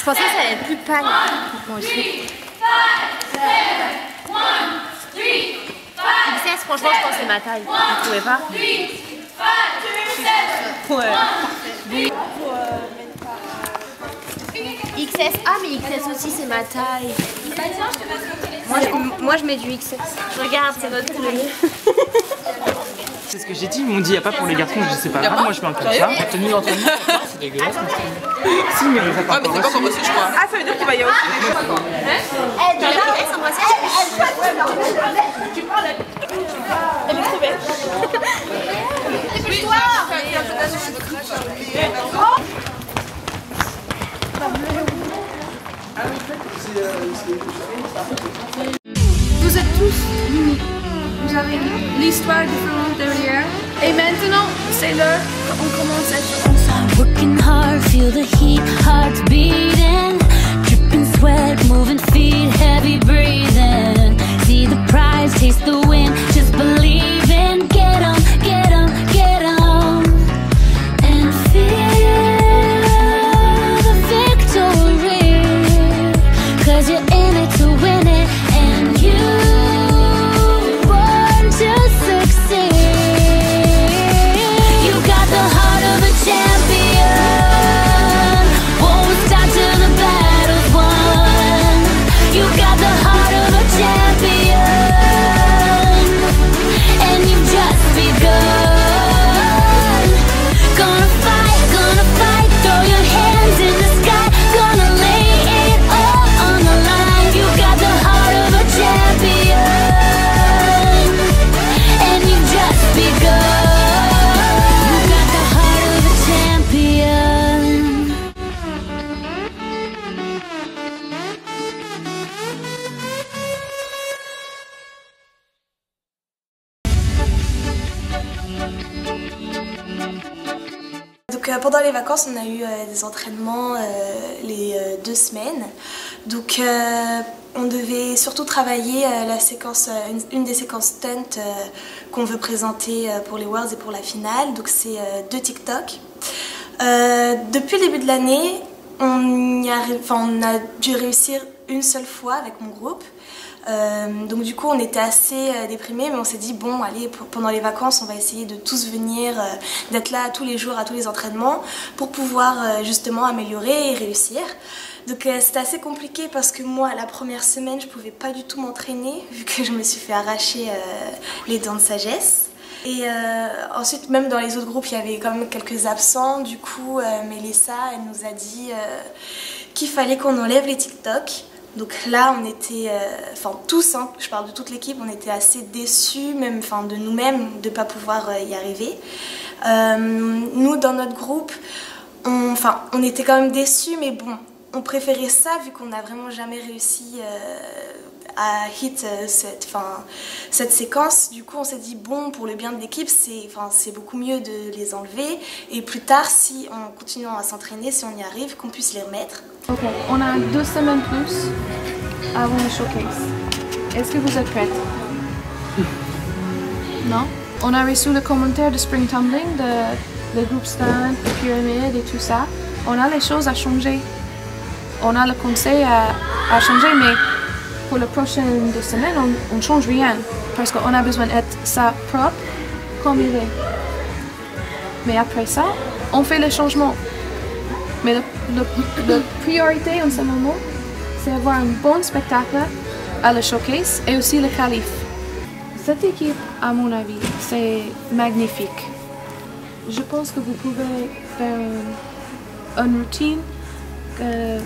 Je pensais que ça allait être plus pâle. Moi aussi. XS, franchement, je pense que c'est ma taille. Vous trouvez pas? Ouais. XS, ah mais XS aussi c'est ma taille. Moi je mets du XS. Regarde, c'est notre couleur. C'est ce que j'ai dit, ils m'ont dit, il n'y a pas pour les garçons, je sais pas grave, moi je mets un comme ça. La tenue d'entraînement, c'est dégueulasse. Si, mais on va pas encore aussi, je crois. Ah, ça veut dire qu'il va y avoir aussi. Tu parles. Elle est trop belle. Dépêche-toi. Vous êtes tous uniques. Vous avez l'histoire différente derrière. Et maintenant, c'est l'heure qu'on commence à être ensemble. Working hard, feel the heat, heart beating, dripping sweat, moving feet, heavy breathing. See the prize, taste the win, just believe in. Get on, get on, get on, and feel the victory. 'Cause you're in it to win it, and you born to succeed. You got the heart of a champion. Won't stop till the battle's won. You got the heart of a champion, and you've just begun. Gonna fight, throw your hands in the sky. Gonna lay it all on the line. You got the heart of a champion, and you've just begun. You got the heart of a champion. Donc pendant les vacances, on a eu des entraînements les 2 semaines. Donc on devait surtout travailler la séquence, une des séquences stunt qu'on veut présenter pour les Worlds et pour la finale. Donc c'est 2 TikTok. Depuis le début de l'année, on a dû réussir une seule fois avec mon groupe. Donc du coup on était assez déprimés, mais on s'est dit bon allez, pendant les vacances on va essayer de tous venir, d'être là tous les jours à tous les entraînements pour pouvoir justement améliorer et réussir. Donc c'était assez compliqué parce que moi la première semaine je pouvais pas du tout m'entraîner vu que je me suis fait arracher les dents de sagesse. Et ensuite même dans les autres groupes il y avait quand même quelques absents. Du coup Mélissa elle nous a dit qu'il fallait qu'on enlève les TikTok. Donc là on était, tous, hein, je parle de toute l'équipe, on était assez déçus même de nous-mêmes de ne pas pouvoir y arriver. Nous dans notre groupe, on était quand même déçus, mais bon, on préférait ça vu qu'on n'a vraiment jamais réussi à hit cette séquence. Du coup on s'est dit bon, pour le bien de l'équipe c'est beaucoup mieux de les enlever et plus tard si on continue à s'entraîner, si on y arrive, qu'on puisse les remettre. Ok, on a 2 semaines plus avant le showcase. Est-ce que vous êtes prête? Non? On a reçu le commentaire de Spring Tumbling, de groupe Stunt, de Pyramide et tout ça. On a les choses à changer. On a le conseil à changer, mais pour les prochaines 2 semaines, on ne change rien. Parce qu'on a besoin d'être ça propre comme il est. Mais après ça, on fait les changements. Mais la priorité en ce moment, c'est avoir un bon spectacle à le showcase et aussi le qualif. Cette équipe, à mon avis, c'est magnifique. Je pense que vous pouvez faire une routine que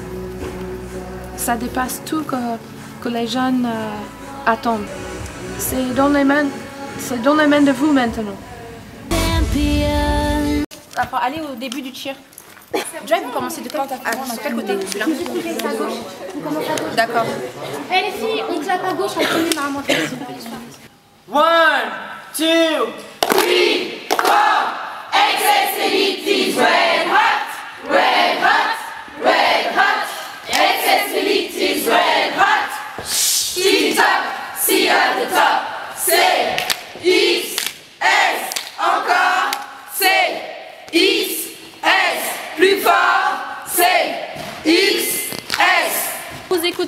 ça dépasse tout que les jeunes attendent. C'est dans les mains de vous maintenant. Enfin, allez au début du tir. Joy, vous commencez de quel côté? Celui-là. D'accord. Eh les filles, on clappe à gauche, on continue normalement. 1, 2, 3, 4. XS Elite is red hot, red hot, red hot. XS Elite is red hot. Tip-top, see at the top. Say XS, encore. Say XS, plus fort. Say XS.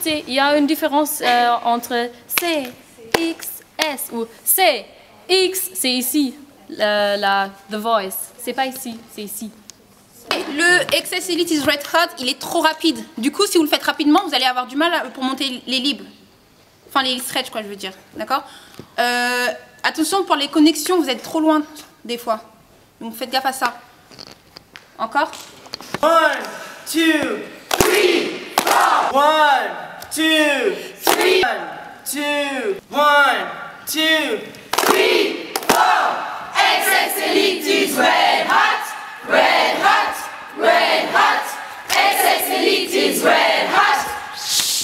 écoutez, il y a une différence entre C, X, S ou C, X, c'est ici, the voice. C'est pas ici, c'est ici. Le XS Elite is Red Hot, il est trop rapide. Du coup, si vous le faites rapidement, vous allez avoir du mal pour monter les libs. Enfin, les stretch, quoi, je veux dire. D'accord? Attention, pour les connexions, vous êtes trop loin, des fois. Donc, faites gaffe à ça. Encore? 1, 2, 3, 4. 1, 2, 3. 1, 2, 1, 2, 3, 4. XS Elite is red hot, red hot, red hot. XS Elite is red hot.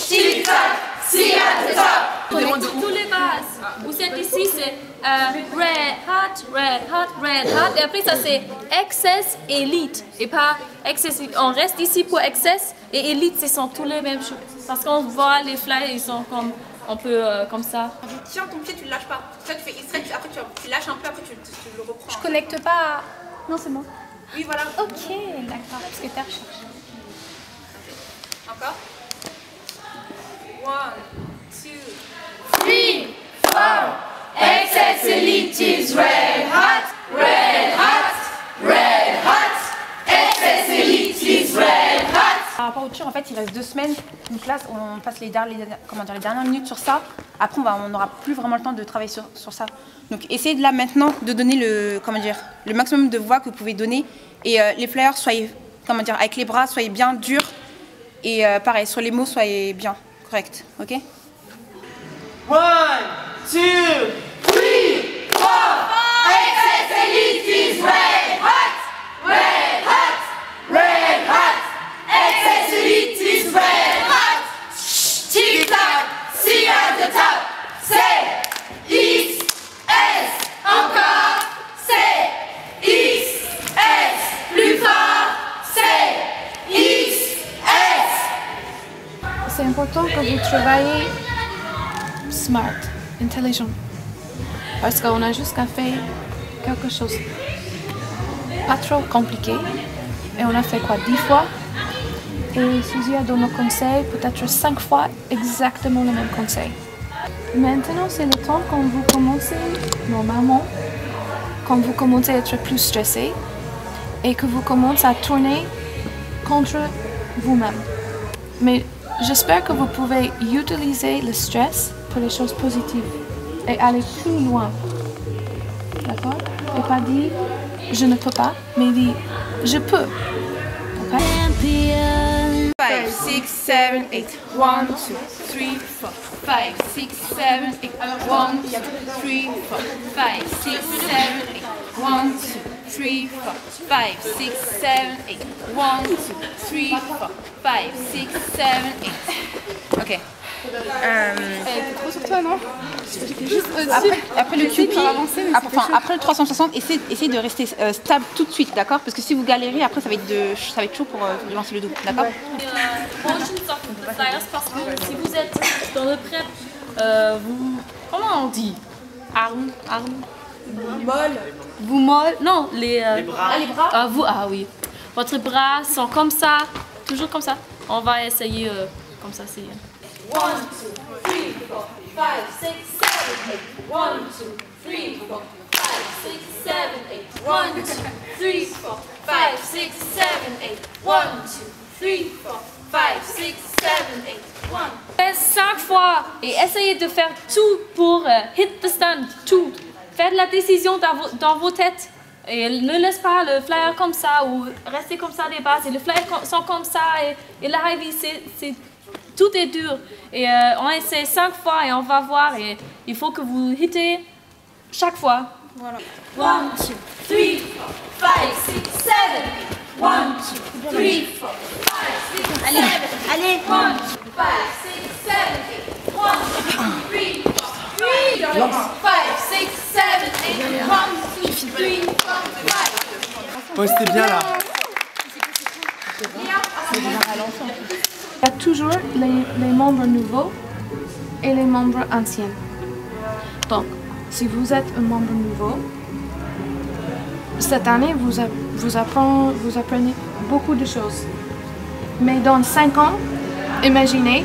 Tic-tac, see at the top. Connectez tous les bases. Vous êtes ici, c'est red hot, red hot, red hot. Et après, ça c'est XS Elite. Et pas XS Elite. On reste ici pour XS et Elite, ce sont tous les mêmes choses. Parce qu'on voit les flyers, ils sont comme un peu comme ça. Tiens, ton pied, tu le lâches pas. Ça, tu fais stretch, après tu lâches un peu, après tu le reprends. Je connecte pas à... Non, c'est bon. Oui, voilà. Ok, d'accord. Parce que t'as recherché. Encore? 1, 2, 3, 4. XS Elite is red hot, red hot, red hot. XS Elite is red hot. Par rapport au tir, en fait, il reste 2 semaines. Donc là, on passe les dernières minutes sur ça. Après, on n'aura plus vraiment le temps de travailler sur ça. Donc, essayez de là maintenant de donner le maximum de voix que vous pouvez donner. Et les flyers, soyez, avec les bras, soyez bien durs. Et pareil, sur les mots, soyez bien corrects. Ok? 1, 2, 3, 4. XS Elite is red hot, red hot, red hot. XS Elite is red hot. Tic-tac, see at the top. C'est X, S, encore. C'est X, S, plus fort. C'est X, S. C'est important que vous travaillez smart, intelligent. Parce qu'on a juste qu'à faire quelque chose pas trop compliqué. Et on a fait quoi, 10 fois? Et Suzy a donné nos conseils, peut-être 5 fois, exactement le même conseil. Maintenant, c'est le temps quand vous commencez, normalement, quand vous commencez à être plus stressé et que vous commencez à tourner contre vous-même. Mais j'espère que vous pouvez utiliser le stress pour les choses positives et aller plus loin. D'accord? Et pas dire je ne peux pas, mais dire je peux. Okay? 5, 6, 7, 8. 1, 2, 3, 4. 5, 6, 7, 8. 1, 2, 3, 4. 5, 6, 7, 8. 1, 2, 3, 4. 5, 6, 7, 8. 1, 2, 3, 4. 5, 6, 7, 8. Ok. T'es trop sur toi, non? Après le QP, après le 360, essayez de rester stable tout de suite, d'accord? Parce que si vous galérez, après ça va être chaud pour lancer le dos, d'accord? Prochaine sorte de flyers, parce que si vous êtes dans le prep, comment on dit? Arme. Vous molle. Non, les bras. Ah, les bras? Ah oui. Votre bras sont comme ça, toujours comme ça. On va essayer comme ça, c'est... 1, 2, 3, 4, 5, 6, 7, 8. 1, 2, 3, 4, 5, 6, 7, 8. 1, 2, 3, 4, 5, 6, 7, 8. 1, 2, 3, 4, 5, 6, 7, 8. 1. Faites 5 fois et essayez de faire tout pour hit the stand, tout. Faites la décision dans vos têtes. Et ne laisse pas le flyer comme ça ou rester comme ça les bases. Et les flyers sont comme ça et la heavy, tout est dur. Et on essaie 5 fois et on va voir. Et il faut que vous hittez chaque fois. Voilà. 1, 2, 3, 4, 5, 6, 7, 8. 1, 2, 3, 4, 5, 6, 7, 8. Allez. 1, 2, 5, 6, 7, 8. 1, 2, 3, 4, 5, 6, 7, 8. 1, 2, 3, 4, 5. Ouais, c'était bien là. Il y a toujours les membres nouveaux et les membres anciens. Donc, si vous êtes un membre nouveau, cette année, vous apprenez beaucoup de choses. Mais dans 5 ans, imaginez,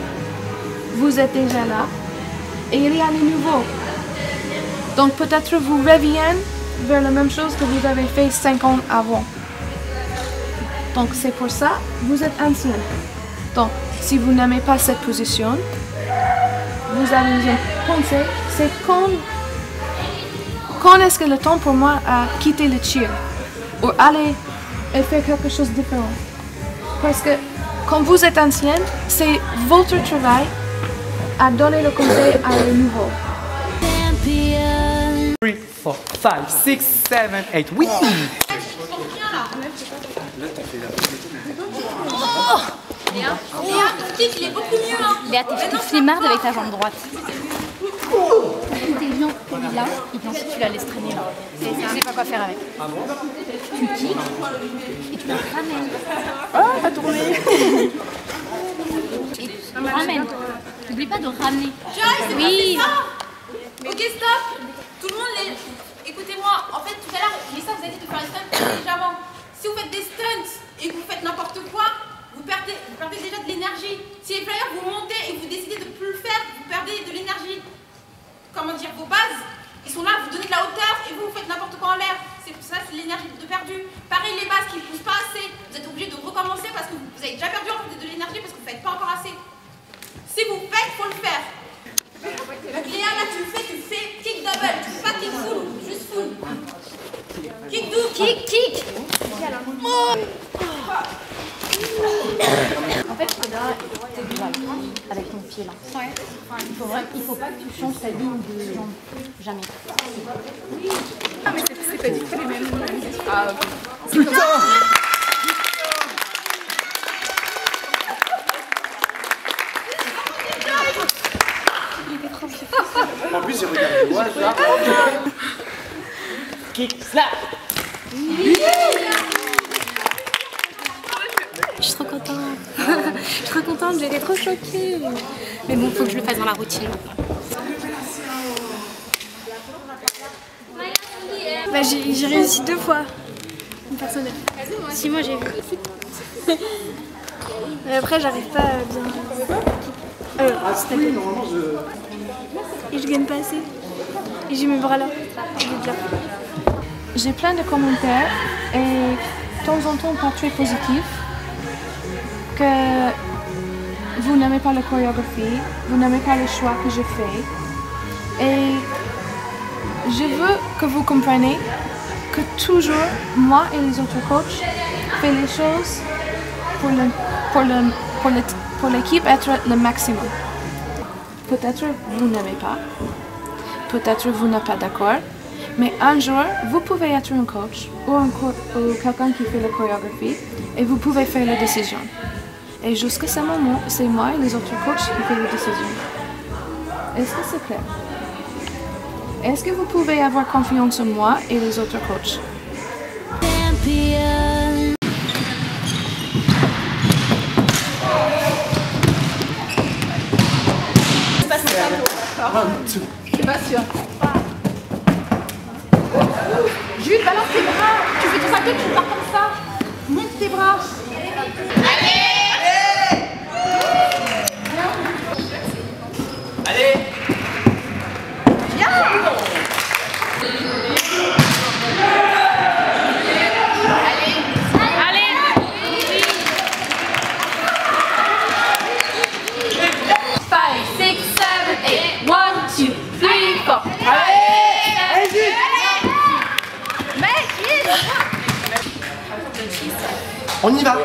vous êtes déjà là et il y a les nouveaux. Donc peut-être vous reviennent vers la même chose que vous avez fait 5 ans avant. Donc c'est pour ça vous êtes ancien. Donc si vous n'aimez pas cette position, vous avez une pensée, c'est quand est-ce que le temps pour moi à quitter le cheer ou aller et faire quelque chose de différent. Parce que quand vous êtes ancienne, c'est votre travail à donner le conseil à les nouveaux. 3, 4, 5, 6, 7, 8. Oui! Il est beaucoup mieux. Hein. Léa, t'es flemmarde avec ta jambe droite. T'es bien là, et puis ensuite tu la laisses traîner là. Je sais pas quoi faire avec. Tu kicks et tu la ramènes. Oh, t'as tourné. Et tu ramènes. N'oublie pas de ramener. Joyce, oui. Ok, stop. Tout le monde, écoutez-moi. En fait, tout à l'heure, Lisa vous a dit de faire les stunts intelligemment. Si vous faites des stunts et que vous faites n'importe quoi, vous perdez déjà de l'énergie. Si les flyers vous montez et vous décidez de plus le faire, vous perdez de l'énergie. Comment dire, vos bases, ils sont là, vous donnez de la hauteur et vous faites n'importe quoi en l'air. Ça, c'est l'énergie de perdu. Pareil, les bases qui ne poussent pas assez, vous êtes obligé de recommencer parce que vous avez déjà perdu en fait de l'énergie parce que vous ne faites pas encore assez. Si vous faites, il faut le faire. Léa, là, tu fais kick double, tu fais pas kick full, juste full. Kick double. Kick. Oh. En fait, tu là, avec ton pied là. Ouais. Il faut pas que tu changes ta ligne de jambe. Jamais. Ah, mais c'est pas du tout les mêmes. Ah, ok. En plus, j'ai regardé moi, là. Kick, slap. Je suis trop contente. Je suis trop contente, j'étais trop choquée. Mais bon, faut que je le fasse dans la routine. Bah, j'ai réussi 2 fois. Une personnelle. Si, moi j'ai vu. Après, j'arrive pas à bien. Et je gagne pas assez. Et j'ai mes bras là. J'ai plein de commentaires et de temps en temps pas très positifs que vous n'aimez pas la chorégraphie, vous n'aimez pas le choix que je fais. Et je veux que vous compreniez que toujours, moi et les autres coachs, fait les choses pour l'équipe être le maximum. Peut-être vous n'aimez pas, peut-être vous n'êtes pas d'accord, mais un jour, vous pouvez être un coach ou quelqu'un qui fait la chorégraphie et vous pouvez faire la décision. Et jusqu'à ce moment, c'est moi et les autres coachs qui font la décision. Est-ce que c'est clair? Est-ce que vous pouvez avoir confiance en moi et les autres coachs? Je suis pas sûre. Jules, balance tes bras. Tu fais ton sac, tu pars comme ça. Monte tes bras. Allez! Viens. Allez. 5, 6, 7, 8. 1, 2, 3, 4. Allez! On y va!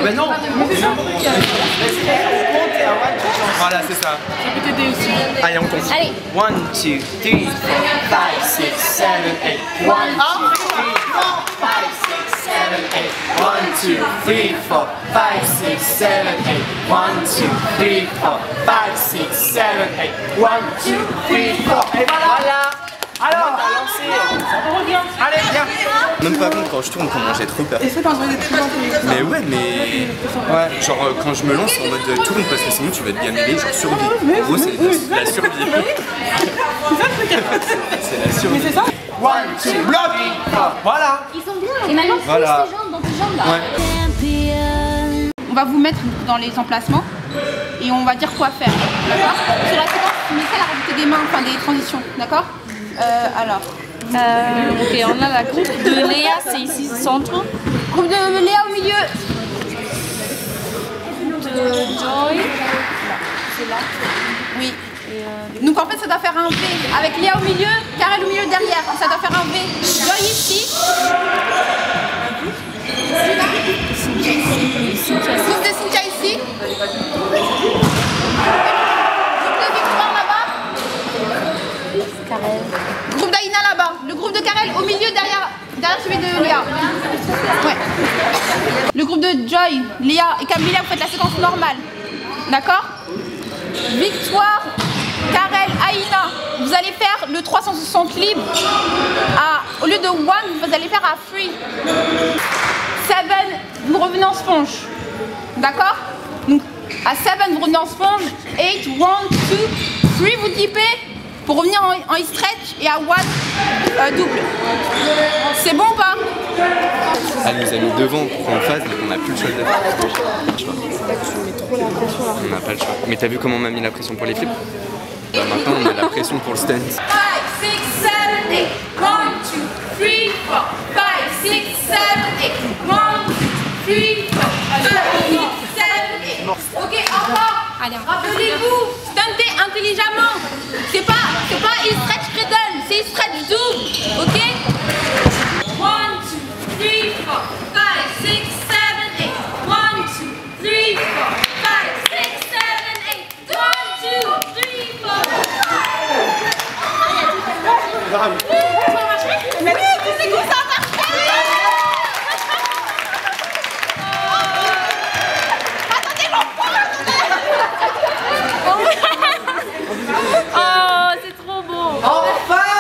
Mais non! Voilà, c'est ça. Ça peut t'aider aussi. Allez, on compte. Allez. 1, 2, 3, 4, 5, 6, 7, 8. 1, 2, 3, 4, 5, 6, 7, 8. 1, 2, 3, 4, 5, 6, 7, 8. 1, 2, 3, 4, 5, 6, 7, 8. 1, 2, 3, 4. Et voilà! Alors, on revient. Allez, viens. Même pas compte quand je tourne comment j'ai trop peur. Essaie d'envoyer des trucs. Mais ouais, mais genre quand je me lance en mode tourne parce que sinon tu vas te gamiler, genre survie. En gros c'est la survie. C'est la survie. Mais c'est ça. 1, 2, bloc. Voilà. Ils sont bien. Et maintenant, pousse tes jambes dans tes jambes là. Ouais. On va vous mettre dans les emplacements et on va dire quoi faire. D'accord? Sur la séquence, Mélissa a rajouté des mains, enfin des transitions. D'accord? Alors. Ok, on a la groupe de Léa, c'est ici, centre. Groupe de Léa au milieu. De Joy. C'est là. Oui. Donc en fait ça doit faire un V avec Léa au milieu, Karel au milieu derrière, ça doit faire un V. Joy ici. Groupe de Cynthia ici. Groupe de Victoire là-bas. Groupe d'Aïna là-bas. Le groupe de Karel au milieu derrière celui de Léa. Ouais. Le groupe de Joy, Léa et Camilla, vous faites la séquence normale. D'accord? Victoire, Karel, Aïna, vous allez faire le 360 libre. Au lieu de 1, vous allez faire à 3. 7, vous revenez en sponge. D'accord? Donc à 7, vous revenez en sponge. 8, 1, 2, 3, vous dippez pour revenir en stretch. Et à 1, double. C'est bon ou pas? Elle nous a mis devant pour qu'on fasse, donc on n'a plus le choix de faire. On n'a pas le choix. Mais t'as vu comment on m'a mis la pression pour les flips? Bah maintenant on a la pression pour le stunt. 5, 6, 7, 8. 1, 2, 3, 4. 5, 6, 7, 8. 1, 2, 3, 4. 5, 6, 7, 8. Ok, encore. Rappelez-vous, stuntez intelligemment. C'est pas il stretch cradle, c'est il stretch double. Ok? 1, 2, 3, 4. 5, 6, 7, 8. 1, 2, 3, 4. 5, 6, 7, 8. 1, 2, 3, 4. Mais oui, tu sais que ça marche. Attendez, Oh, c'est trop beau. Enfin!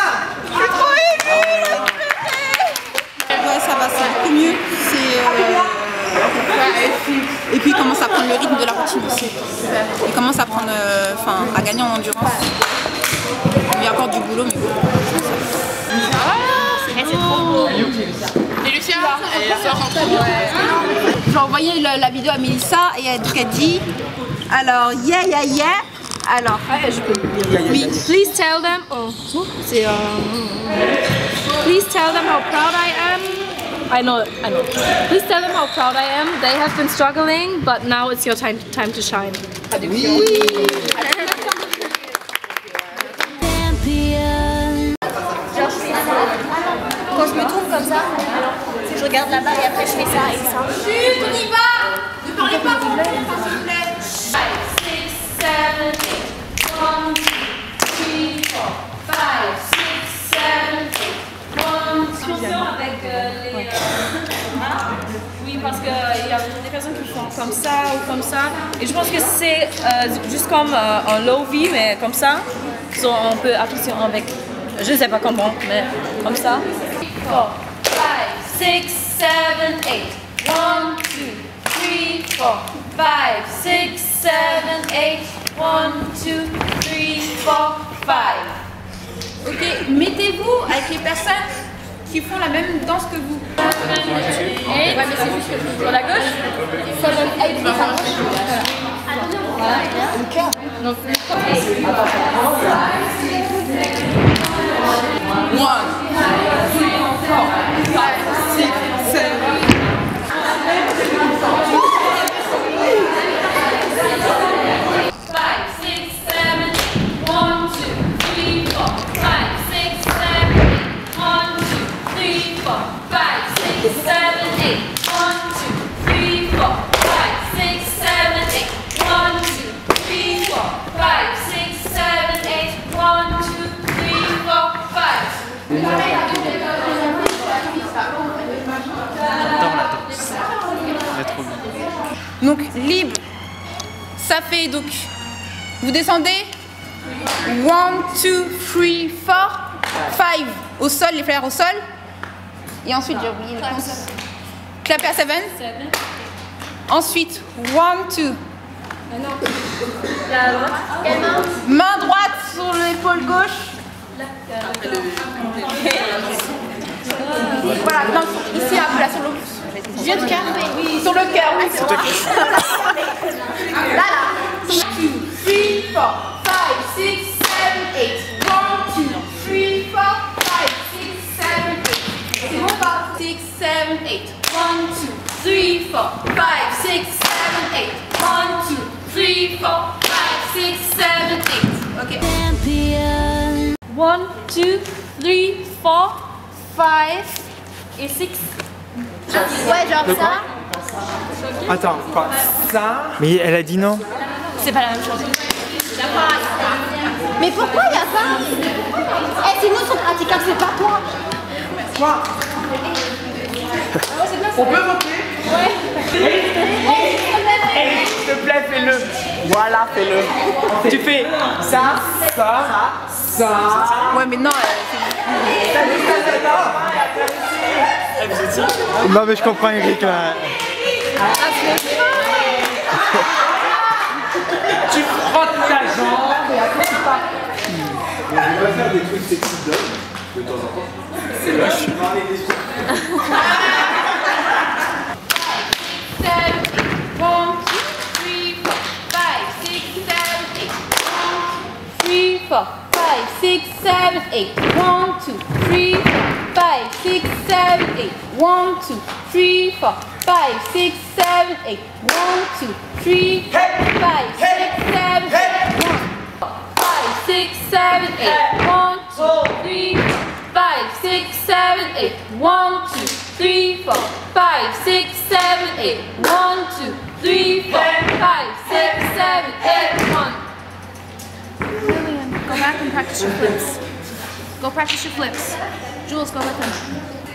C'est trop ému. Ouais, ça va, c'est beaucoup mieux. Et puis il commence à prendre le rythme de la routine aussi. Il commence à prendre, à gagner en endurance. Il y a encore du boulot, mais bon. C'est trop beau. Et Lucia, elle sort. J'ai envoyé la vidéo à Mélissa et elle dit alors yeah. Alors, Oui. Please tell them. Oh, c'est Please tell them how proud I am. I know. Please tell them how proud I am. They have been struggling, but now it's your time to shine. Champion. Quand je me tourne comme ça, je regarde là-bas et après je fais ça et ça. Chut, on y va. Ne parlez pas pour s'il vous plaît. 5, 6, 7, 8. 1, 2, 3, 4. 5, 6, 7, 8. 1, 2, 3. Avec les. Oui, parce qu'il y a des personnes qui font comme ça ou comme ça. Et je pense que c'est juste comme un low V, mais comme ça. So, on peut apprécier avec. Je sais pas comment, mais comme ça. 4, 5, 6, 7, 8. 1, 2, 3, 4. 5, 6, 7, 8. 1, 2, 3, 4, 5. ok, mettez-vous avec les personnes qui font la même danse que vous. Et mais c'est juste sur la gauche. Donc, 1, 2, 3, 4, 5, 6, 7. Donc libre, ça fait donc, vous descendez, 1, 2, 3, 4, 5 au sol, les flyers au sol, et ensuite j'ai oublié le compte. Clapez à 7. Ensuite, 1, 2. Main droite sur l'épaule gauche. Voilà, non, ici, là, sur le Viens de cœur. Sur le cœur, oui. C'est toi qui là. 2, 3, 4, 5, 6, 7, 8. 1, 2, 3, 4, 5, 6, 7, 8. C'est bon pas? 6, 7, 8. 1, 2, 3, 4, 5, 6, 7, 8. 1, 2, 3, 4, 5, 6, 7, 8. Ok. 1, 2, 3, 4, 5 et 6. Ouais, genre ça. Attends, quoi? Ça? Mais elle a dit non. C'est pas la même chose. Mais pourquoi il y a ça? Eh, c'est nous son pratiquant, c'est pas toi. Quoi? On peut voter? Ouais. S'il te plaît, fais-le. Voilà, fais-le. Tu fais ça, ça, ça. Ouais, mais non. Non, mais je comprends, Eric. Là. Tu frottes ta jambe et après tu pars. On va faire des trucs sexy d'homme de temps en temps. C'est vrai. 1, 2, 3, 4, 5, 6, 7, 8. 1, 2, 3, 4, 5, 6, 7, 8. 1, 2, 3, 4, 5, 6, 7, 8. 1, 2, 3, 4, 5, 6, 7, 8. 1, 2, 3, 4, 5, 6, 7, 8. 5, 6, 7, 8. 1, 2, 3, 5, 6, 7, 8. 1, 2, 3, 4, 5, 6, 7, 8. 1, 2, 3, 4, 5, 6, 7, 8. 1. Lillian, go back and practice your flips. Go practice your flips. Jules, go with him.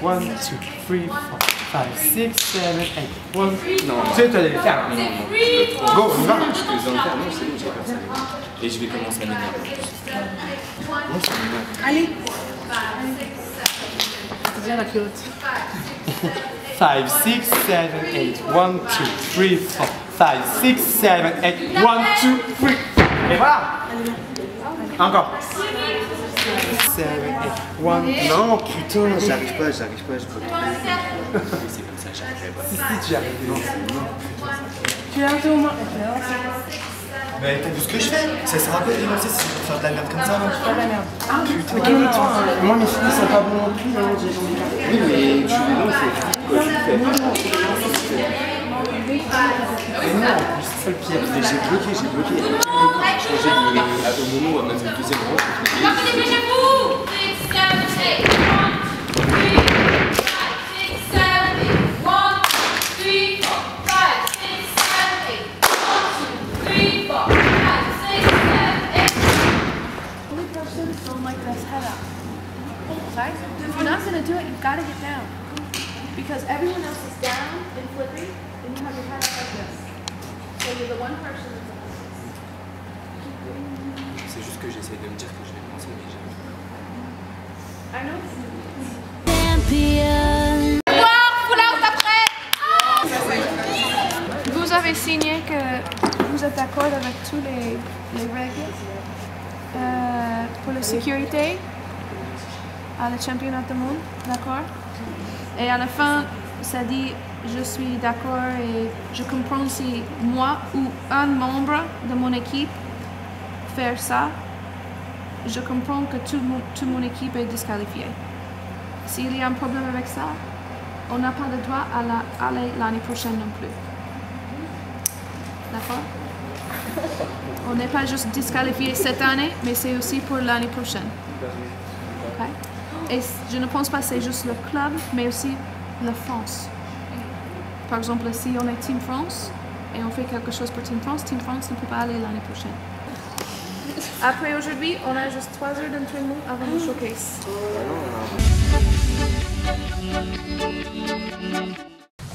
1, 2, 3, 4, 5, 6, 7, 8. 1. Non, tu sais, tu vas les faire. Non, non, Go, on va. Je te les en faire, non, c'est bon, j'ai pas ça. Et je vais commencer à m'énerver. Non, ça m'énerve. Allez. C'est bien la culotte. 5, 6, 7, 8. 1, 2, 3, 4, 5, 6, 7, 8. 1, 2, 3. Et voilà. Encore. 7, 8, 1. Non, putain, j'arrive pas, je peux pas. C'est comme ça, j'arriverai pas. Si, tu arrives. Non, Tu as un peu au moins. Mais t'as vu ce que je fais? Ça sert à quoi de dénoncer si je peux faire de la merde comme ça? Pas de la merde. Ah, putain, calme-toi. Moi, mes filles sont pas bons non plus. Hein. J'ai envie de faire. Oui, mais tu dénonces, c'est quoi je fais? Mais non, en plus, c'est ça le pire. Mais j'ai bloqué. J'ai changé au moment où on a fait le deuxième rang. Dépêchez-vous! 6, 7, 8. 1, 2, 3, 4, 5, 6, 7, 8. 1, 2, 3, 4, 5, 6, 7, 8. 1, 2, 3, 4, 5, 6, 7, 8. Only person don't like this head up. Right? If you're not going to do it, you've got to get down. Because everyone else is down and flipping, and you have your head up like this. So you're the one person that's C'est juste que j'essaie de me dire que je vais commencer, mais j'ai... I know. Vous avez signé que vous êtes d'accord avec tous les règles pour la sécurité à le championnat du monde, d'accord? Et à la fin, ça dit je suis d'accord et je comprends si moi ou un membre de mon équipe fait ça, je comprends que toute mon équipe est disqualifiée. S'il y a un problème avec ça, on n'a pas le droit à aller l'année prochaine non plus. D'accord? On n'est pas juste disqualifié cette année, mais c'est aussi pour l'année prochaine. Okay? Et je ne pense pas que c'est juste le club, mais aussi la France. Par exemple, si on est Team France et on fait quelque chose pour Team France ne peut pas aller l'année prochaine. Après aujourd'hui, on a juste 3 heures d'entraînement avant le showcase.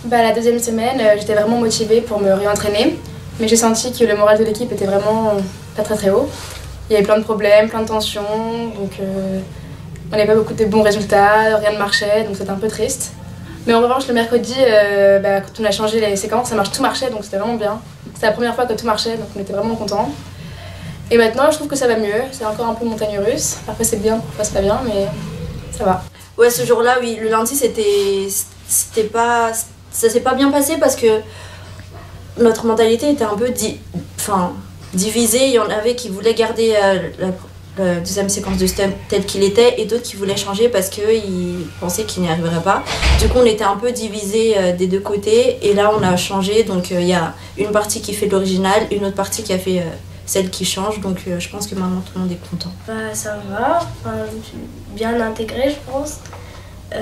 La deuxième semaine, j'étais vraiment motivée pour me réentraîner, mais j'ai senti que le moral de l'équipe était vraiment pas très haut. Il y avait plein de problèmes, plein de tensions, donc on n'avait pas beaucoup de bons résultats, rien ne marchait, donc c'était un peu triste. Mais en revanche, le mercredi, quand on a changé les séquences, tout marchait, donc c'était vraiment bien. C'était la première fois que tout marchait, donc on était vraiment contents. Et maintenant, je trouve que ça va mieux, c'est encore un peu montagne russe. Parfois c'est bien, parfois c'est pas bien, mais ça va. Ouais, ce jour-là, oui, le lundi, c'était ça s'est pas bien passé parce que notre mentalité était un peu divisée. Il y en avait qui voulaient garder la deuxième séquence de stunt tel qu'il était et d'autres qui voulaient changer parce qu'ils pensaient qu'ils n'y arriveraient pas. Du coup, on était un peu divisés des deux côtés et là, on a changé. Donc, il y a une partie qui fait de l'original, une autre partie qui a fait celle qui change. Donc, je pense que maintenant, tout le monde est content. Bah, ça va. Enfin, je me suis bien intégrée, je pense. Tout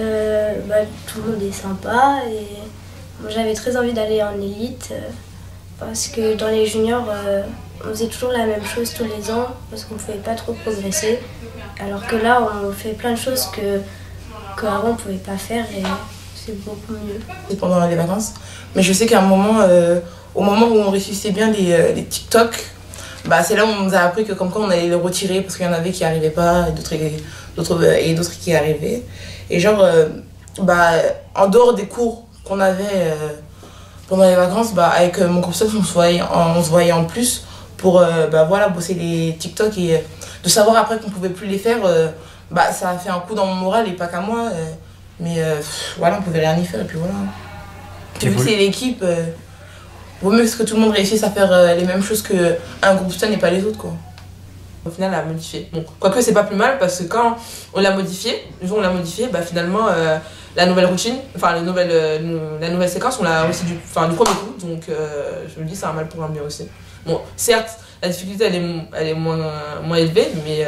le monde est sympa et moi, j'avais très envie d'aller en élite parce que dans les juniors, on faisait toujours la même chose tous les ans parce qu'on ne pouvait pas trop progresser. Alors que là, on fait plein de choses qu'avant on ne pouvait pas faire et c'est beaucoup mieux. C'est pendant les vacances, mais je sais qu'à un moment, au moment où on réussissait bien les TikTok, bah, c'est là où on nous a appris que comme quoi on allait les retirer parce qu'il y en avait qui n'arrivaient pas et d'autres qui arrivaient. Et genre, en dehors des cours qu'on avait pendant les vacances, avec mon groupe on se voyait en plus pour bosser les TikTok et de savoir après qu'on pouvait plus les faire, ça a fait un coup dans mon moral et pas qu'à moi, mais on pouvait rien y faire et puis voilà. Vu que c'est l'équipe, vaut mieux que tout le monde réussisse à faire les mêmes choses qu'un groupe stun et pas les autres quoi. Au final, elle a modifié. Bon, quoique c'est pas plus mal parce que quand on l'a modifié, finalement la nouvelle routine, la nouvelle séquence, on l'a réussi du premier coup, donc je me dis c'est un mal pour un bien aussi. Bon, certes, la difficulté elle est moins élevée, mais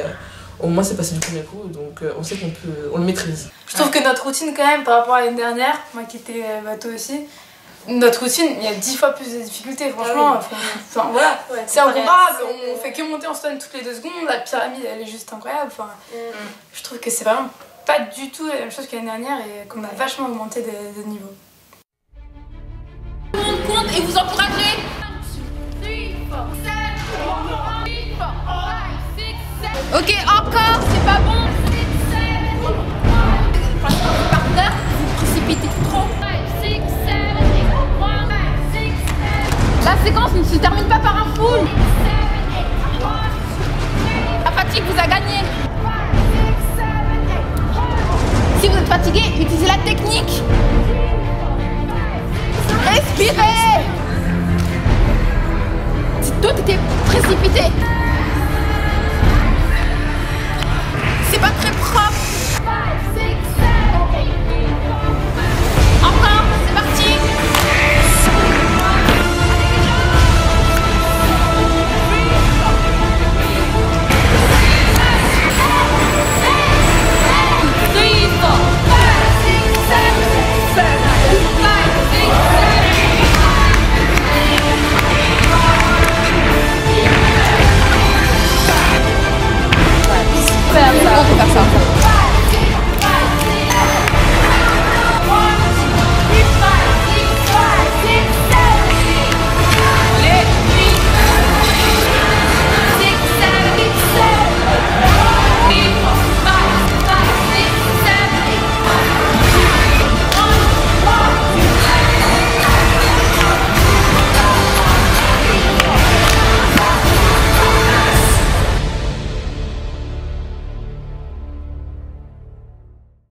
au moins c'est passé du premier coup, donc on sait on le maîtrise. Je trouve que notre routine quand même par rapport à l'année dernière, moi qui étais bateau aussi, notre routine, il y a 10 fois plus de difficultés, franchement. Voilà, c'est incomparable, on fait que monter en stun toutes les 2 secondes, la pyramide elle est juste incroyable. Je trouve que c'est vraiment pas du tout la même chose que l'année dernière et qu'on a vachement augmenté de niveau. Tout le monde compte et vous encouragez. Ok, encore, c'est pas bon. Partner, vous précipitez trop. La séquence ne se termine pas par un full. La fatigue vous a gagné. Si vous êtes fatigué, utilisez la technique. Respirez. Si tout était précipité, c'est pas très proche.